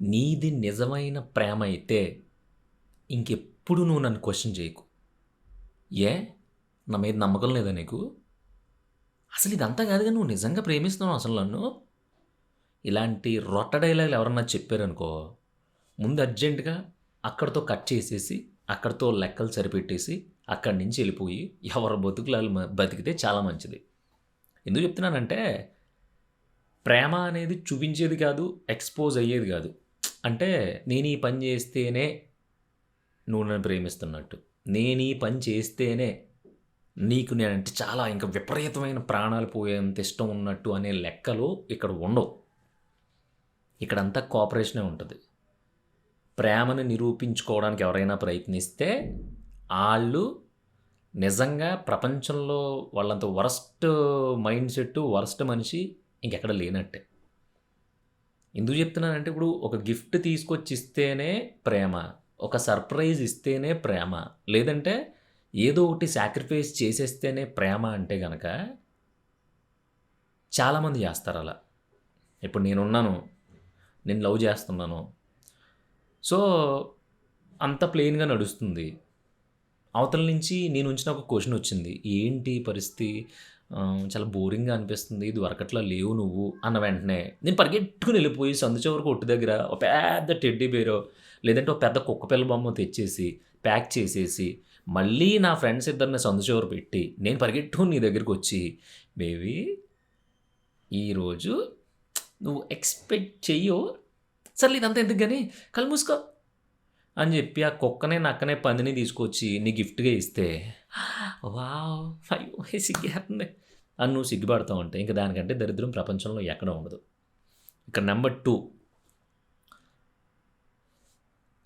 నీది నిజమైన ప్రేమ అయితే ఇంకెప్పుడు నువ్వు నన్ను క్వశ్చన్ చేయకు. ఏ నా మీద నమ్మకం లేదా నీకు? అసలు ఇదంతా కాదు కానీ నువ్వు నిజంగా ప్రేమిస్తున్నావు అసలు నన్ను? ఇలాంటి రొట్ట డైలాగులు ఎవరన్నా చెప్పారనుకో, ముందు అర్జెంటుగా అక్కడితో కట్ చేసేసి, అక్కడితో లెక్కలు సరిపెట్టేసి, అక్కడి నుంచి వెళ్ళిపోయి ఎవరి బతుకులు ఆళ్ళు బతికితే చాలా మంచిది. ఎందుకు చెప్తున్నానంటే, ప్రేమ అనేది చూపించేది కాదు, ఎక్స్‌పోజ్ అయ్యేది కాదు. అంటే నేను ఈ పని చేస్తేనే నువ్వు నన్ను ప్రేమిస్తున్నట్టు. నేను ఈ పని చేస్తేనే నీకు నేనంటే చాలా ఇంకా విపరీతమైన ప్రాణాలు పోయేంత ఇష్టం ఉన్నట్టు అనే లెక్కలు ఇక్కడ ఉండవు. ఇక్కడంతా కోఆపరేషనే ఉంటది. ప్రేమను నిరూపించుకోవడానికి ఎవరైనా ప్రయత్నిస్తే ఆళ్ళు నిజంగా ప్రపంచంలో వాళ్ళంత వరస్ట్ మైండ్ సెట్, వరస్ట్ మనిషి ఇంకెక్కడ లేనట్టే. ఎందుకు చెప్తున్నానంటే ఇప్పుడు ఒక గిఫ్ట్ తీసుకొచ్చి ఇస్తేనే ప్రేమ, ఒక సర్ప్రైజ్ ఇస్తేనే ప్రేమ, లేదంటే ఏదో ఒకటి సాక్రిఫైస్ చేసేస్తేనే ప్రేమ అంటే గనక చాలామంది చేస్తారలా. ఇప్పుడు నేనున్నాను, నేను లవ్ చేస్తున్నాను. సో, అంతా ప్లెయిన్‌గా నడుస్తుంది. అవతల నుంచి నేను ఉంచిన ఒక క్వెషన్ వచ్చింది. ఏంటి పరిస్థితి? చాలా బోరింగ్‌గా అనిపిస్తుంది. ఇదివరకట్లా లేవు నువ్వు అన్న వెంటనే నేను పరిగెట్టుకొని వెళ్ళిపోయి సందు చివర కొట్టు దగ్గర ఒక పెద్ద టెడ్డీ బేరో లేదంటే ఒక పెద్ద కుక్క పిల్ల బొమ్మ తెచ్చేసి, ప్యాక్ చేసేసి, మళ్ళీ నా ఫ్రెండ్స్ ఇద్దరిని సందు చివర పెట్టి, నేను పరిగెట్టుకొని నీ దగ్గరికొచ్చి, బేబీ ఈరోజు నువ్వు ఎక్స్‌పెక్ట్ చెయ్యవు. సర్లే ఇదంతా ఎందుకు గాని కళ్ళు మూసుకో అని చెప్పి ఆ కుక్కనే, నక్కనే, పందిని తీసుకొచ్చి నీ గిఫ్ట్‌గా ఇస్తే, వావ్! అయ్యో! సిగ్గేత్తంది అని నువ్వు సిగ్గుపడతావంటే ఇంక దానికంటే దరిద్రం ప్రపంచంలో ఎక్కడ ఉండదు. ఇక నంబర్ 2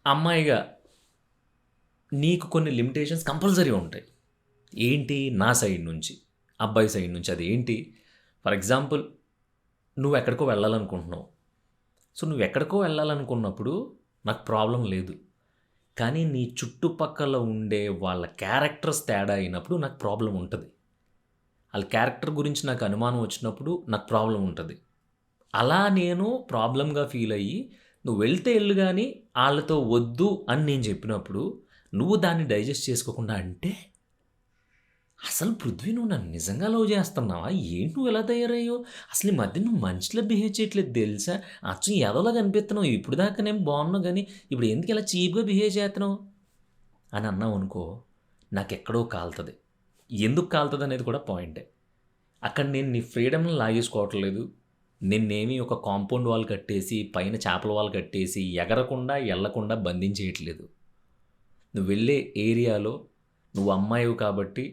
అమ్మాయిగా నీకు కొన్ని లిమిటేషన్స్ కంపల్సరీ ఉంటాయి. ఏంటి? నా సైడ్ నుంచి, అబ్బాయి సైడ్ నుంచి. అదేంటి? ఫర్ ఎగ్జాంపుల్ నువ్వెక్కడికో వెళ్ళాలనుకుంటున్నావు. సో, నువ్వెక్కడికో వెళ్ళాలనుకున్నప్పుడు నాకు ప్రాబ్లమ్ లేదు. కానీ నీ చుట్టుపక్కల ఉండే వాళ్ళ క్యారెక్టర్స్ తేడా అయినప్పుడు నాకు ప్రాబ్లమ్ ఉంటది. ఆళ్ళ క్యారెక్టర్ గురించి నాకు అనుమానం వచ్చినప్పుడు నాకు ప్రాబ్లమ్ ఉంటది. అలా నేను ప్రాబ్లమ్‌గా ఫీల్ అయ్యి, "నువ్వు వెళ్తే ఎళ్ళు గానీ ఆళ్ళతో వద్దు" అని నేను చెప్పినప్పుడు, నువ్వు దాన్ని డైజెస్ట్ చేసుకోకుండా అంటే, అసలు పృథ్వీ నువ్వు నన్ను నిజంగా లవ్ చేస్తున్నావా? ఏంటి నువ్వు ఇలా తయారయ్యావు? అసలు ఈ మధ్య నువ్వు మనిషిలా బిహేవ్ చేయట్లేదు తెలుసా? అచ్చం ఎదవలా కనిపిత్తన్నావు. ఇప్పటిదాకానేమో బాగున్నావు గానీ, ఇప్పుడు ఎందుకు ఇలా చీప్‌గా బిహేవ్ చేత్తన్నావు? అని అన్నావనుకో, నాకెక్కడో కాలుతది. ఎందుకు కాలుతదనేది కూడా పాయింటే. అక్కడ నేను నీ ఫ్రీడమ్‌ని లాగేసుకోవటం లేదు. నిన్నేమి ఒక కాంపౌండ్ వాల్ కట్టేసి, పైన చేపల వాల్ కట్టేసి, ఎగరకుండా, ఎళ్ళకుండా బంధించేయట్లేదు. నువ్వు వెళ్ళే ఏరియాలో నువ్వు అమ్మాయివి కాబట్టి,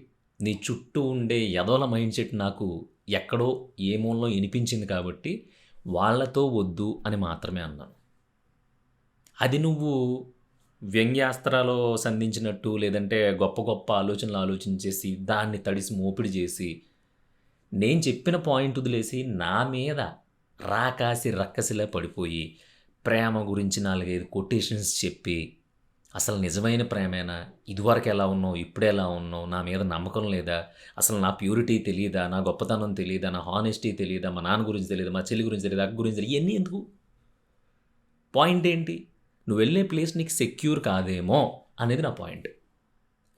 నీ చుట్టూ ఉండే ఎదవల మైండ్ సెట్ నాకు ఎక్కడో ఏ మూలలో ఇనిపించింది కాబట్టి, వాళ్ళతో వద్దు అని మాత్రమే అన్నాను. అది నువ్వు వ్యంగ్యాస్త్రాలు సంధించినట్టు, లేదంటే గొప్ప గొప్ప ఆలోచనలు ఆలోచించేసి, దాన్ని తడిసి మోపిడి చేసి, నేను చెప్పిన పాయింట్ వదిలేసి, నా మీద రాకాసి రక్కసిలా పడిపోయి, ప్రేమ గురించి 4, 5 కొటేషన్స్ చెప్పి, అసలు నిజమైన ప్రేమేనా? ఇదివరకు ఎలా ఉన్నావు? ఇప్పుడెలా ఉన్నావు? నా మీద నమ్మకం లేదా? అసలు నా ప్యూరిటీ తెలీదా? నా గొప్పతనం తెలీదా? నా హానెస్టీ తెలీదా? మా నాన్న గురించి తెలీదా? మా చెల్లి గురించి తెలీదా? అక్క గురించి తెలీదా? ఇయన్నీ ఎందుకు? పాయింట్ ఏంటి? నువ్వెళ్ళే ప్లేస్ నీకు సెక్యూర్ కాదేమో అనేది నా పాయింట్.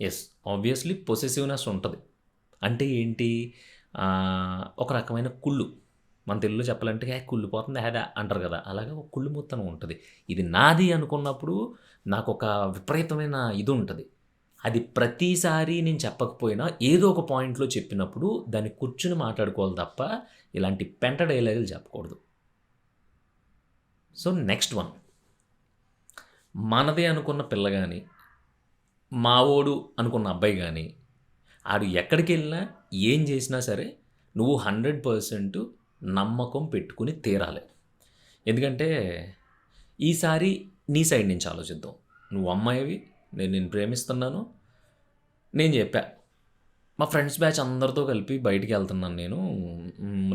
యెస్. ఆబ్వియస్‌లీ పొసెసివ్‌నెస్ ఉంటది. అంటే ఏంటి? ఒక రకమైన కుళ్ళు. మన తెలుగులో చెప్పాలంటే కుళ్ళిపోతుంది హెదా అంటారు కదా! అలాగా ఒక కుళ్ళుమూతనం ఉంటది. ఇది నాది అనుకున్నప్పుడు నాకొక విపరీతమైన ఇది ఉంటది. అది ప్రతిసారి నేను చెప్పకపోయినా ఏదో ఒక పాయింట్‌లో చెప్పినప్పుడు దాన్ని కూర్చొని మాట్లాడుకోవాలి తప్ప ఇలాంటి పెంట డైలాగులు చెప్పకూడదు. So, next one. మనదే అనుకున్న పిల్ల గాని, మావోడు అనుకున్న అబ్బాయి గాని, ఆడు ఎక్కడికెళ్ళినా, ఏం చేసినా సరే, నువ్వు 100% నమ్మకం పెట్టుకొని తీరాలి. ఎందుకంటే, ఈసారి నీ సైడ్ నుంచి ఆలోచిద్దాం. నువ్వు అమ్మాయివి, నేను నిన్ను ప్రేమిస్తున్నాను. నేను చెప్పా, మా ఫ్రెండ్స్ బ్యాచ్ అందరితో కలిపి బయటికెళ్తున్నాను నేను.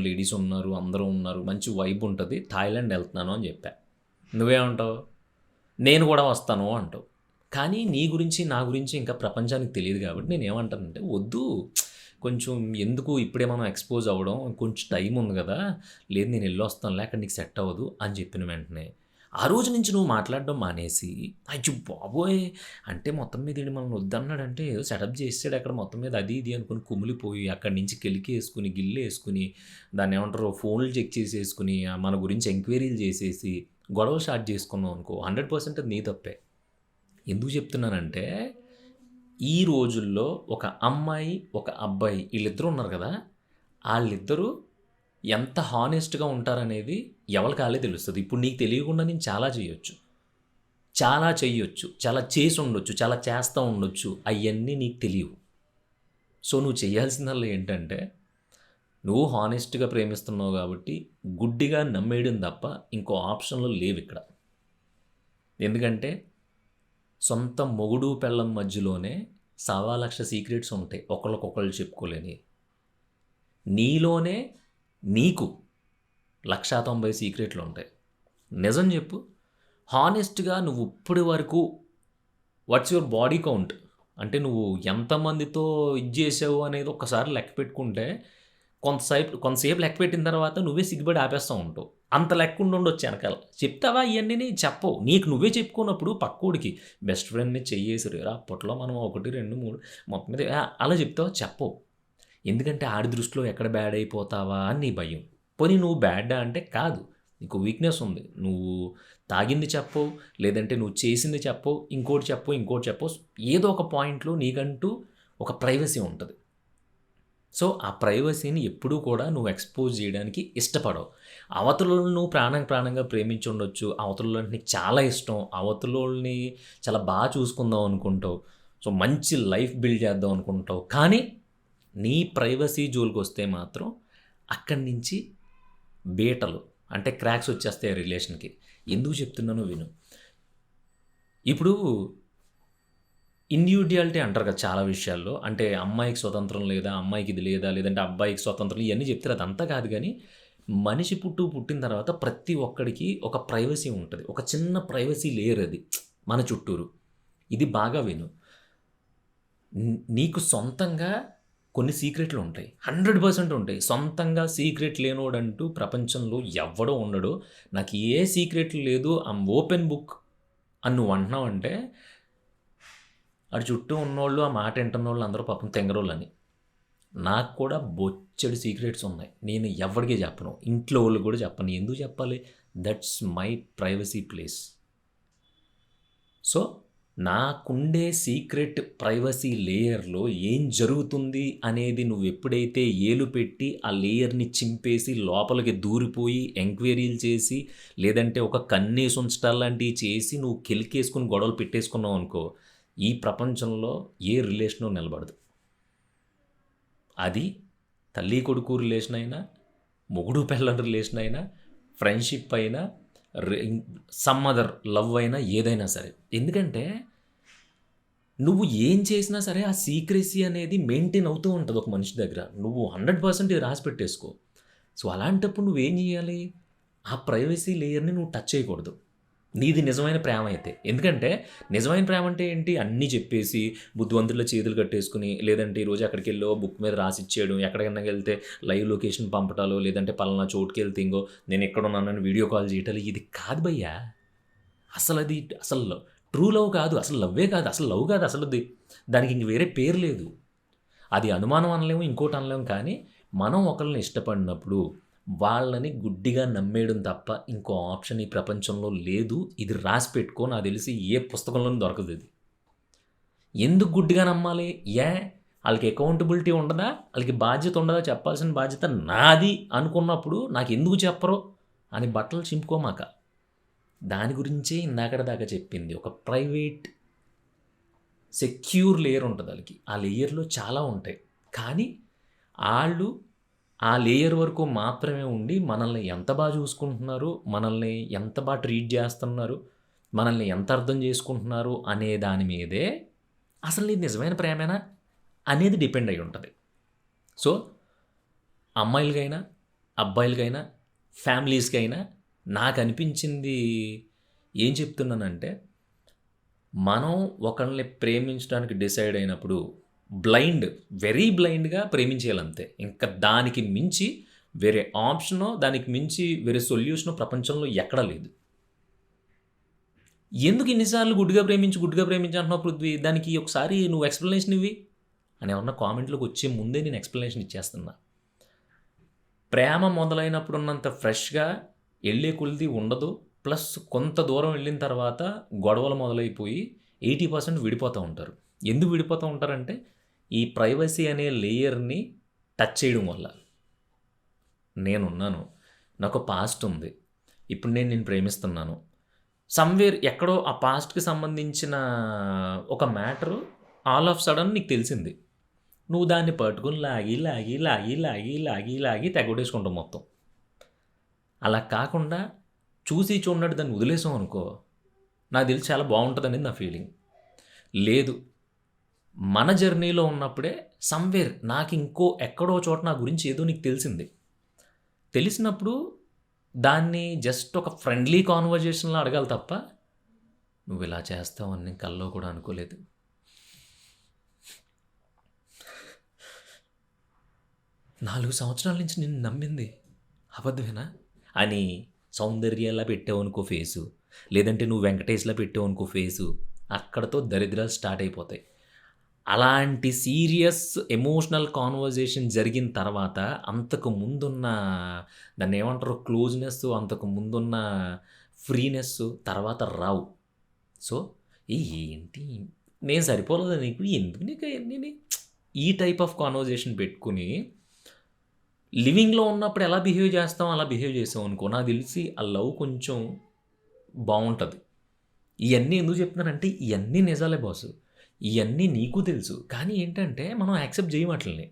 లేడీస్ ఉన్నారు, అందరూ ఉన్నారు, మంచి వైబ్ ఉంటది. థాయిలాండ్ ఎళ్తున్నాను అని చెప్పా. నువ్వేమంటావు? నేను కూడా వస్తాను అంటావు. కానీ నీ గురించి, నా గురించి ఇంకా ప్రపంచానికి తెలీదు కాబట్టి నేనేమంటానంటే, వద్దు కొంచెం ఎందుకు ఇప్పుడే మనం ఎక్స్‌పోజ్ అవ్వడం, కొంచెం టైం ఉంది గదా! లేదు నేను ఎళ్ళొస్తానులే అక్కడ నీకు సెట్ అవ్వదు అని చెప్పిన వెంటనే, ఆ రోజు నుంచి నువ్వు మాట్లాడడం మానేసి, అయ్యో బాబోయ్! అంటే మొత్తం మీద ఈడు మనల్ని వద్దన్నాడంటే ఏదో సెటప్ చేసేసాడు అక్కడ మొత్తం మీద అది ఇది అనుకుని కుమిలిపోయి, అక్కడి నుంచి కెలికేసుకొని, గిల్లేసుకొని, దాన్నేమంటారు ఫోన్లు చెక్ చేసేసుకొని, మన గురించి ఎంక్వైరీలు చేసేసి, గొడవ స్టార్ట్ చేసుకున్నావు అనుకో 100% అది నీ తప్పే. ఎందుకు చెప్తున్నానంటే, ఈ రోజుల్లో ఒక అమ్మాయి, ఒక అబ్బాయి ఈళ్ళిద్దరూ ఉన్నారు కదా! ఆళ్ళిద్దరూ ఎంత హానెస్ట్‌గా ఉంటారనేది ఎవళ్ళకి ఆళ్ళే తెలుస్తది. ఇప్పుడు నీకు తెలియకుండా నేను చాలా చేయొచ్చు. చాలా చెయ్యొచ్చు. చాలా చేసుండొచ్చు. చాలా చేస్తా ఉండొచ్చు. అయన్నీ నీకు తెలీవు. సో, నువ్వు చేయాల్సిందల్లా ఏంటంటే, నువ్వు హానెస్ట్‌గా ప్రేమిస్తున్నావు గాబట్టి, గుడ్డిగా నమ్మేయడం తప్ప ఇంకో ఆప్షన్‌లు లేవిక్కడ. ఎందుకంటే, సొంత మొగుడు, పెళ్ళాం మధ్యలోనే 1,00,000 సీక్రెట్స్ ఉంటాయి. ఒకళ్ళకొకళ్ళు చెప్పుకోలేనియి. నీలోనే నీకు 1,90,000 సీక్రెట్లుంటాయి. నిజం జెప్పు. హానెస్ట్‌గా నువ్వు ఇప్పటి వరకు వాట్స్ యువర్ బాడీ కౌంట్? అంటే నువ్వు ఎంతమందితో ఇది జేసావు అనేది ఒక్కసారి లెక్క పెట్టుకుంటే, కొంతసేపు లెక్క పెట్టిన తర్వాత నువ్వే సిగ్గుపడి ఆపేస్తా ఉంటావు. అంత లెక్కుండుండొచ్చు ఎనకాల. చెప్తావా ఇయన్నీని? చెప్పవు. నీకు నువ్వే చెప్పుకున్నప్పుడు పక్కోడికి బెస్ట్ ఫ్రెండ్‌ని చెయ్యేసి "రేరా అప్పట్లో మనం 1, 2, 3 మొత్తం మీద" అలా చెప్తావా? చెప్పవు. ఎందుకంటే ఆడి దృష్టిలో ఎక్కడ బ్యాడ్ అయిపోతావా అని నీ భయం. పోనీ నువ్వు బ్యాడా అంటే కాదు. నీకు వీక్‌నెస్ ఉంది. నువ్వు తాగింది చెప్పవు, లేదంటే నువ్వు చేసింది చెప్పవు, ఇంకోటి చెప్పవు, ఇంకోటి చెప్పవు. ఏదో ఒక పాయింట్‌లో నీకంటూ ఒక ప్రైవసీ ఉంటది. సో, ఆ ప్రైవసీని ఎప్పుడూ కూడా నువ్వు ఎక్స్‌పోజ్ జేయడానికి ఇష్టపడవు. అవతలోళ్ళని నువ్వు ప్రాణంగా ప్రేమించుండొచ్చు. అవతలోళ్ళంటే నీకు చాలా ఇష్టం. అవతలోళ్ళని చాలా చూసుకుందాం అనుకుంటావు. సో, మంచి లైఫ్ బిల్డ్ చేద్దాం అనుకుంటావు. కానీ, నీ ప్రైవసీ జోలికొస్తే మాత్రం అక్కడి నుంచి బీటలు అంటే క్రాక్స్ వచ్చేస్తాయి ఆ రిలేషన్‌కి. ఎందుకు చెప్తున్నానో విను. ఇప్పుడు ఇండివిడ్యుయాలిటీ అంటారు కదా చాలా విషయాల్లో. అంటే అమ్మాయికి స్వతంత్రం లేదా, అమ్మాయికి ఇది లేదా, లేదంటే అబ్బాయికి స్వతంత్రం ఇయన్నీ చెప్తారు. అదంతా కాదు గానీ, మనిషి పుట్టిన తర్వాత ప్రతి ఒక్కడికి ఒక ప్రైవసీ ఉంటది. ఒక చిన్న ప్రైవసీ లేయర్ అది మన చుట్టూరు. ఇది బాగా విను. నీకు సొంతంగా కొన్ని సీక్రెట్లుంటాయి. 100% ఉంటాయి. సొంతంగా సీక్రెట్ లేనోడంటూ ప్రపంచంలో ఎవ్వడు ఉండడు. నాకు ఏ సీక్రెట్ లేదు. ఐయామ్ ఓపెన్ బుక్ అని నువ్వు అంటున్నావంటే, ఆడి చుట్టూ ఉన్నోళ్ళు, ఆ మాట ఇంటున్నోళ్ళు అందరూ పాపం తెంగరోళ్ళని. నాకు కూడా బొచ్చెడు సీక్రెట్స్ ఉన్నాయి. నేను ఎవ్వడికి చెప్పను. ఇంట్లో వాళ్ళకి కూడా చెప్పను. ఎందుకు చెప్పాలి? That's my privacy place. So, నాకుండే సీక్రెట్ ప్రైవసీ లేయర్‌లో ఏం జరుగుతుంది అనేది నువ్వెప్పుడైతే ఏలు పెట్టి, ఆ లేయర్‌ని చింపేసి, లోపలికి దూరిపోయి, ఎంక్వైరీలు చేసి, లేదంటే ఒక కన్నేసి ఉంచటాలు లాంటివి చేసి, నువ్వు కెలికేసుకొని గొడవలు పెట్టేసుకున్నావనుకో, ఈ ప్రపంచంలో ఏ రిలేషను నిలబడదు. అది తల్లి కొడుకు రిలేషన్ అయినా, మొగుడు పెళ్ళాం రిలేషన్ అయినా, ఫ్రెండ్‌షిప్ అయినా, రి సమ్ అదర్ లవ్ అయినా ఏదైనా సరే. ఎందుకంటే, నువ్వు ఏం చేసినా సరే ఆ సీక్రెసీ అనేది మెయింటైన్ అవుతూ ఉంటది ఒక మనిషి దగ్గర. నువ్వు 100% ఇది రాసి పెట్టేసుకో. సో, అలాంటప్పుడు నువ్వేం జేయాలి? ఆ ప్రైవసీ లేయర్‌ని నువ్వు టచ్ చేయకూడదు. నీది నిజమైన ప్రేమ అయితే. ఎందుకంటే, నిజమైన ప్రేమ అంటే ఏంటి? అన్నీ చెప్పేసి, బుద్ధివంతుడిలా చేతులు కట్టేసుకొని, లేదంటే ఈరోజు ఎక్కడికెళ్ళో బుక్ మీద రాసిచ్చేయడం, ఎక్కడికన్నా వెళ్తే లైవ్ లొకేషన్ పంపటాలు, లేదంటే పలానా చోటుకెళ్తే ఇంగో నేనిక్కడున్నానని వీడియో కాల్ చేయటాలు. ఇది కాదు భయ్యా! అసలు ట్రూ లవ్ కాదు. అసలు లవ్వే కాదు. అసలు లవ్ కాదు అసలది. దానికి ఇంక వేరే పేరు లేదు. అది అనుమానం అనలేము, ఇంకోటి అనలేము. కానీ, మనం ఒకళ్ళని ఇష్టపడినప్పుడు వాళ్ళని గుడ్డిగా నమ్మేయడం తప్ప ఇంకో ఆప్షన్ ఈ ప్రపంచంలో లేదు. ఇది రాసి పెట్టుకో. నాకు తెలిసి ఏ పుస్తకంలోనూ దొరకదిది. ఎందుకు గుడ్డిగా నమ్మాలి? ఆళ్ళకి అకౌంటబిలిటీ ఉండదా? ఆళ్ళకి బాధ్యత ఉండదా? చెప్పాల్సిన బాధ్యత నాది అనుకున్నప్పుడు నాకెందుకు చెప్పరు? అని బట్టలు చింపుకోమాక. దాని గురించే ఇందాకటి దాకా చెప్పింది. ఒక ప్రైవేట్ సెక్యూర్ లేయర్ ఉంటది ఆళ్ళకి. ఆ లేయర్‌లో చాలా ఉంటాయి. కానీ ఆళ్ళు ఆ లేయర్ వరకు మాత్రమే ఉండి మనల్ని ఎంత చూసుకుంటున్నారు, మనల్ని ఎంత ట్రీట్ చేస్తున్నారు, మనల్ని ఎంత అర్థం చేసుకుంటున్నారు అనే దాని మీదే అసలు నీది నిజమైన ప్రేమేనా అనేది డిపెండ్ అయ్యి ఉంటది. సో, అమ్మాయిలకైనా, అబ్బాయిలకైనా, ఫ్యామిలీస్‌కైనా నాకనిపించింది ఏం చెప్తున్నానంటే, మనం ఒకళ్ళని ప్రేమించడానికి డిసైడ్ అయినప్పుడు వెరీ బ్లైండ్‌గా ప్రేమించేయాలంతే. ఇంక దానికి మించి వేరే ఆప్షనో, దానికి మించి వేరే సొల్యూషనో ప్రపంచంలో ఎక్కడా లేదు. ఎందుకు ఇన్నిసార్లు గుడ్డిగా ప్రేమించి అంటున్నావు పృథ్వీ? దానికి ఒకసారి నువ్వు ఎక్స్‌ప్లనేషన్ ఇవ్వి అని ఏమన్నా కామెంట్‌లోకి వచ్చే ముందే నేను ఎక్స్‌ప్లనేషన్ ఇచ్చేస్తున్నా. ప్రేమ మొదలైనప్పుడున్నంత ఫ్రెష్‌గా ఎళ్ళే కొలిది ఉండదు. ప్లస్ కొంత దూరం వెళ్ళిన తర్వాత గొడవలు మొదలైపోయి 80% విడిపోతా ఉంటారు. ఎందుకు విడిపోతా ఉంటారంటే, ఈ ప్రైవసీ అనే లేయర్‌ని టచ్ చేయడం వల్ల. నేనున్నాను. నాకు పాస్ట్ ఉంది. ఇప్పుడు నేను నిన్ను ప్రేమిస్తున్నాను. సమ్‌వేర్ ఎక్కడో ఆ పాస్ట్‌కి సంబంధించిన ఒక మ్యాటరు ఆల్ ఆఫ్ సడన్ నీకు తెలిసింది. నువ్వు దాన్ని పట్టుకొని లాగి తెగొట్టేసుకుంటావు మొత్తం. అలా కాకుండా చూసి చూడనట్టు దాన్ని వదిలేసాం అనుకో, నాకు తెలిసి చాలా బావుంటదనేది నా ఫీలింగ్. లేదు, మన జర్నీలో ఉన్నప్పుడే సమ్‌వేర్ నాకింకో ఎక్కడో చోట నా గురించి ఏదో నీకు తెలిసింది. తెలిసినప్పుడు దాన్ని జస్ట్ ఒక ఫ్రెండ్లీ కాన్వర్జేషన్‌లో అడగాలి తప్ప, నువ్విలా చేస్తావని నేను కల్లో కూడా అనుకోలేదు. 4 సంవత్సరాల నుంచి నిన్ను నమ్మింది అబద్ధమేనా? అని సౌందర్యలా పెట్టావనుకో ఫేసు, లేదంటే నువ్వు వెంకటేష్‌లా పెట్టావనుకో ఫేసు, అక్కడితో దరిద్రాలు స్టార్ట్ అయిపోతాయి. అలాంటి సీరియస్ ఎమోషనల్ కాన్వర్జేషన్ జరిగిన తర్వాత అంతకు ముందున్న దాన్నేమంటారు క్లోజ్‌నెస్సు, అంతకు ముందున్న ఫ్రీనెస్సు తర్వాత రావు. సో, ఏంటి నేను సరిపోలేదా నీకు? ఎందుకు నీకు అయన్నీని? ఈ టైప్ ఆఫ్ కాన్వర్జేషన్ పెట్టుకొని లివింగ్‌లో ఉన్నప్పుడు ఎలా బిహేవ్ చేస్తామో అలా బిహేవ్ చేసామనుకో, నాకు తెలిసి ఆ లవ్ కొంచెం బావుంటది. ఇయన్నీ ఎందుకు చెప్తున్నానంటే, ఇయన్నీ నిజాలే బాసు. ఇయన్నీ నీకు తెలుసు. కానీ ఏంటంటే, మనం యాక్సెప్ట్ జేయం ఆటిలిని.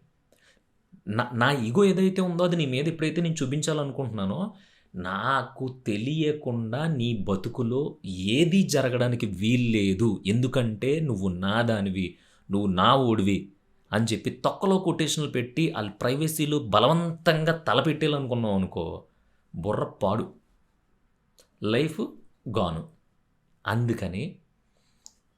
నా ఇగో ఏదైతే ఉందో అది నీ మీద ఎప్పుడైతే నేను చూపించాలనుకుంటున్నానో, నాకు తెలియకుండా నీ బతుకులో ఏది జరగడానికి వీల్లేదు. ఎందుకంటే నువ్వు నా దానివి. నువ్వు నా ఓడివి అని చెప్పి తొక్కలో కొటేషన్‌లు పెట్టి ఆళ్ళ ప్రైవసీలో బలవంతంగా తలపెట్టేయాలనుకున్నావనుకో, బుర్ర పాడు. లైఫ్ గాను. అందుకని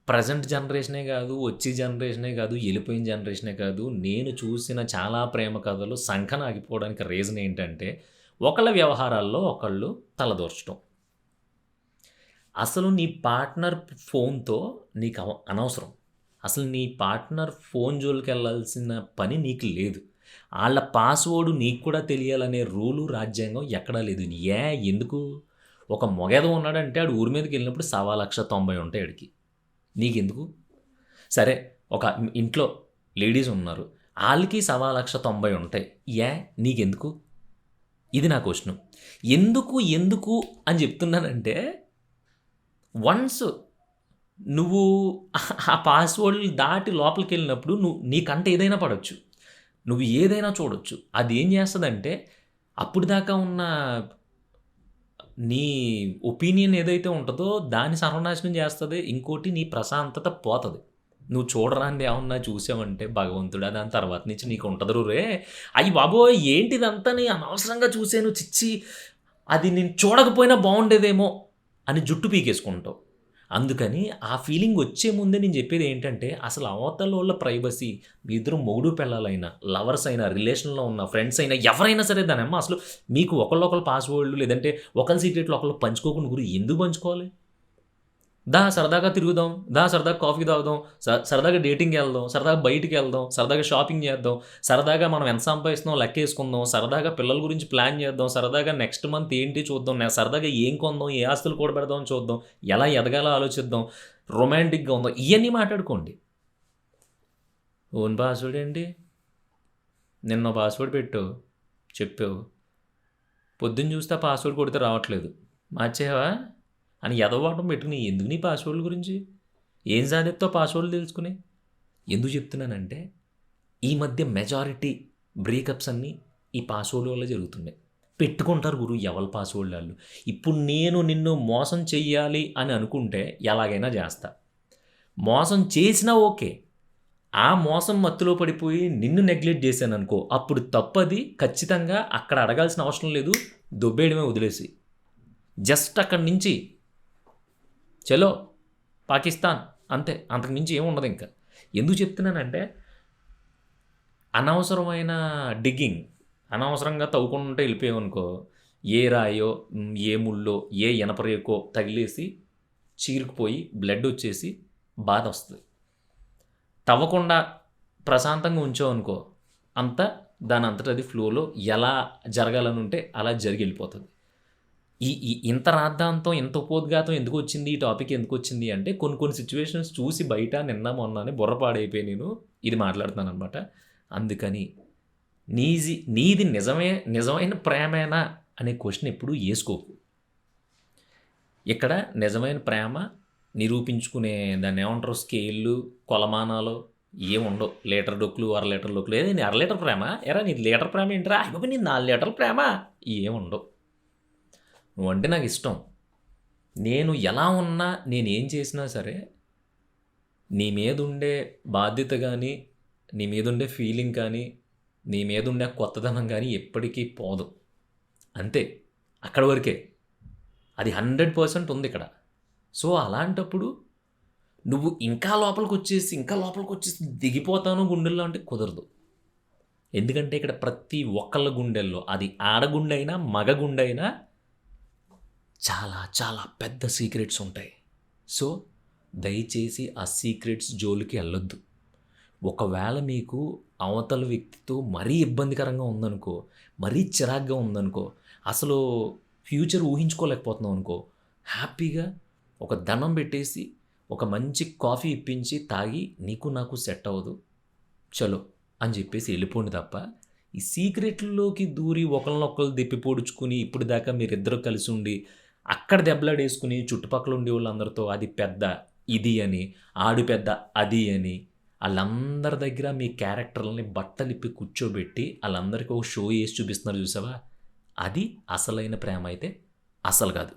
ప్రెజెంట్ జనరేషనే గాదు, వచ్చే జనరేషనే గాదు, ఎళ్ళిపోయిన జనరేషనే కాదు, నేను చూసిన చాలా ప్రేమ కథలు సంకనాగిపోవడానికి రీజన్ ఏంటంటే, ఒకళ్ళ వ్యవహారాల్లో ఒకళ్ళు తలదూర్చటం. అసలు నీ పార్ట్నర్ ఫోన్‌తో నీకు అనవసరం. అసలు నీ పార్ట్నర్ ఫోన్ జోలికెళ్ళాల్సిన పని నీకు లేదు. ఆళ్ళ పాస్‌వర్డ్ నీకు కూడా తెలియాలనే రూలు, రాజ్యాంగం ఎక్కడా లేదు. ఎందుకు? ఒక మొగెదవ ఉన్నాడంటే ఆడు ఊరి మీదకెళ్ళినప్పుడు 1,90,000 ఉంటాయి ఆడికి. నీకెందుకు? సరే, ఒక ఇంట్లో లేడీస్ ఉన్నారు. ఆళ్ళకి 1,90,000 ఉంటాయి. నీకెందుకు? ఇది నా క్వెషను. ఎందుకు అని చెప్తున్నానంటే, వన్స్ నువ్వు ఆ పాస్‌వర్డ్‌లు దాటి లోపలికెళ్ళినప్పుడు నీకంట ఏదైనా పడొచ్చు. నువ్వు ఏదైనా చూడొచ్చు. అదేం చేస్తదంటే, అప్పటిదాకా ఉన్న నీ ఒపీనియన్ ఏదైతే ఉంటదో దాన్ని సర్వనాశనం చేస్తది. ఇంకోటి నీ ప్రశాంతత పోతది. నువ్వు చూడరానిది ఏమన్నా చూసావంటే భగవంతుడా! దాని తర్వాత నుంచి నీకు ఉంటది రే! అయ్య బాబోయ్! ఏంటిదంతాని అనవసరంగా చూసాను ఛీ! అది నేను చూడకపోయినా బావుండేదేమో అని జుట్టు పీకేసుకుంటావు. అందుకని ఆ ఫీలింగ్ వచ్చే ముందే నేను చెప్పేది ఏంటంటే, అసలు అవతలోళ్ళ ప్రైవసీ మీ ఇద్దరు మొగుడు పెళ్ళాలైనా, లవర్స్ అయినా, రిలేషన్‌లో ఉన్న ఫ్రెండ్స్ అయినా ఎవరైనా సరే దానమ్మ అసలు మీకు ఒకళ్ళొకళ్ళు పాస్‌వర్డ్‌లు లేదంటే ఒకళ్ళ సీక్రెట్లు ఒకళ్ళు పంచుకోకుండా ఎందుకు పంచుకోవాలి? సరదాగా తిరుగుదాం. సరదాగా కాఫీ తాగుదాం. సరదాగా డేటింగ్‌కెళ్దాం. సరదాగా బయటికెళ్దాం. సరదాగా షాపింగ్ చేద్దాం. సరదాగా మనం ఎంత సంపాదిస్తున్నామో లెక్కేసుకుందాం. సరదాగా పిల్లల గురించి ప్లాన్ చేద్దాం. సరదాగా నెక్స్ట్ మంత్ ఏంటి చూద్దాం. సరదాగా ఏం కొందాం, ఏ ఆస్తులు కూడబెడదాం చూద్దాం. ఎలా ఎదగాలో ఆలోచిద్దాం. రొమాంటిక్‌గా ఉందాం. ఇయన్నీ మాట్లాడుకోండి. ఓన్ పాస్‌వర్డ్ ఏంటి? నిన్న పాస్‌వర్డ్ పెట్టావు. చెప్పావు. పొద్దున్న చూస్తే ఆ పాస్‌వర్డ్ కొడితే రావట్లేదు. మార్చేసావా? అని ఎదవవాటం పెట్టుకుని ఎందుకు నీ పాస్‌వర్డ్‌ల గురించి? ఏం సాధిస్తావు పాస్‌వర్డ్‌లు తెలుసుకొని? ఎందుకు చెప్తున్నానంటే, ఈ మధ్య మెజారిటీ బ్రేకప్స్ అన్నీ ఈ పాస్‌వర్డ్‌ల వల్లే జరుగుతున్నాయి. పెట్టుకుంటారు గురు ఎవళ్ళ పాస్‌వర్డ్‌లు ఆళ్ళు. ఇప్పుడు నేను నిన్ను మోసం చెయ్యాలి అని అనుకుంటే ఎలాగైనా చేస్తా. మోసం చేసినా ఓకే. ఆ మోసం మత్తులో పడిపోయి నిన్ను నెగ్లెక్ట్ చేశాననుకో, అప్పుడు తప్పది. ఖచ్చితంగా అక్కడ అడగాల్సిన అవసరం లేదు. దొబ్బేయడమే వదిలేసి. జస్ట్ అక్కడి నుంచి చలో పాకిస్తాన్ అంతే. అంతకు మించి ఏముండదు ఇంకా. ఎందుకు చెప్తున్నానంటే, అనవసరమైన డిగ్గింగ్, అనవసరంగా తవ్వుకుంటూ వెళ్ళిపోయామనుకో, ఏ రాయో, ఏ ముల్లో, ఏ ఇనప రేకో తగిలేసి చీరుకుపోయి బ్లడ్ వచ్చేసి బాధ వస్తుంది. తవ్వకుండా ప్రశాంతంగా ఉంచామనుకో, అంతా దాని అంతట అది ఫ్లోలో ఎలా జరగాలని ఉంటే అలా జరిగి వెళ్ళిపోతుంది. ఇంత రాద్ధాంతం, ఇంత ఉపోద్ఘాతం ఎందుకు వచ్చింది, ఈ టాపిక్ ఎందుకు వచ్చింది అంటే కొన్ని సిచ్యువేషన్స్ చూసి బయట నిన్న మొన్ననే బుర్ర పాడైపోయి నేను ఇది మాట్లాడుతున్నాను అనమాట. అందుకని నీది నిజమైన ప్రేమేనా అనే క్వశ్చన్ ఎప్పుడు వేసుకోకు. ఇక్కడ నిజమైన ప్రేమ నిరూపించుకునే దాన్ని ఏమంటారు, స్కేళ్ళు, కొలమానాలు ఏముండవు. లీటర్ డొక్కులు, అర లీటర్ డొక్కులు. ఏది నీ 1/2 లీటర్ ప్రేమ, ఎరా నీది లీటర్ ప్రేమ ఏంటిరా, అయిపోయి నీ 4 లీటర్ల ప్రేమ, ఏముండవు. నువ్వంటే నాకు ఇష్టం. నేను ఎలా ఉన్నా, నేనేం చేసినా సరే నీ మీద ఉండే బాధ్యత కానీ, నీ మీద ఉండే ఫీలింగ్ కానీ, నీ మీద ఉండే కొత్తదనం కానీ ఎప్పటికీ పోదు. అంతే, అక్కడ వరకే. అది 100% ఉంది ఇక్కడ. సో అలాంటప్పుడు నువ్వు ఇంకా లోపలికి వచ్చేసి దిగిపోతాను గుండెల్లో అంటే కుదరదు. ఎందుకంటే ఇక్కడ ప్రతి ఒక్కళ్ళ గుండెల్లో, అది ఆడగుండె అయినా మగ గుండె అయినా చాలా చాలా పెద్ద సీక్రెట్స్ ఉంటాయి. సో దయచేసి ఆ సీక్రెట్స్ జోలికి వెళ్ళొద్దు. ఒకవేళ మీకు అవతల వ్యక్తితో మరీ ఇబ్బందికరంగా ఉందనుకో, మరీ చిరాగ్గా ఉందనుకో, అసలు ఫ్యూచర్ ఊహించుకోలేకపోతున్నావు అనుకో, హ్యాపీగా ఒక దండం పెట్టేసి ఒక మంచి కాఫీ ఇప్పించి తాగి, నీకు నాకు సెట్ అవ్వదు చలో అని చెప్పేసి వెళ్ళిపోండి తప్ప, ఈ సీక్రెట్లలోకి దూరి ఒకరినొకరు దెప్పి పొడుచుకుని ఇప్పుడు దాకా మీరిద్దరూ కలిసి ఉండి అక్కడ దెబ్బలాడేసుకుని చుట్టుపక్కల ఉండే వాళ్ళందరితో అది పెద్ద ఇది అని, ఆడు పెద్ద అది అని, వాళ్ళందరి దగ్గర మీ క్యారెక్టర్లని బట్టలిప్పి కూర్చోబెట్టి వాళ్ళందరికీ ఒక షో వేసి చూపిస్తున్నారు చూసావా, అది అసలైన ప్రేమ అయితే అసలు కాదు.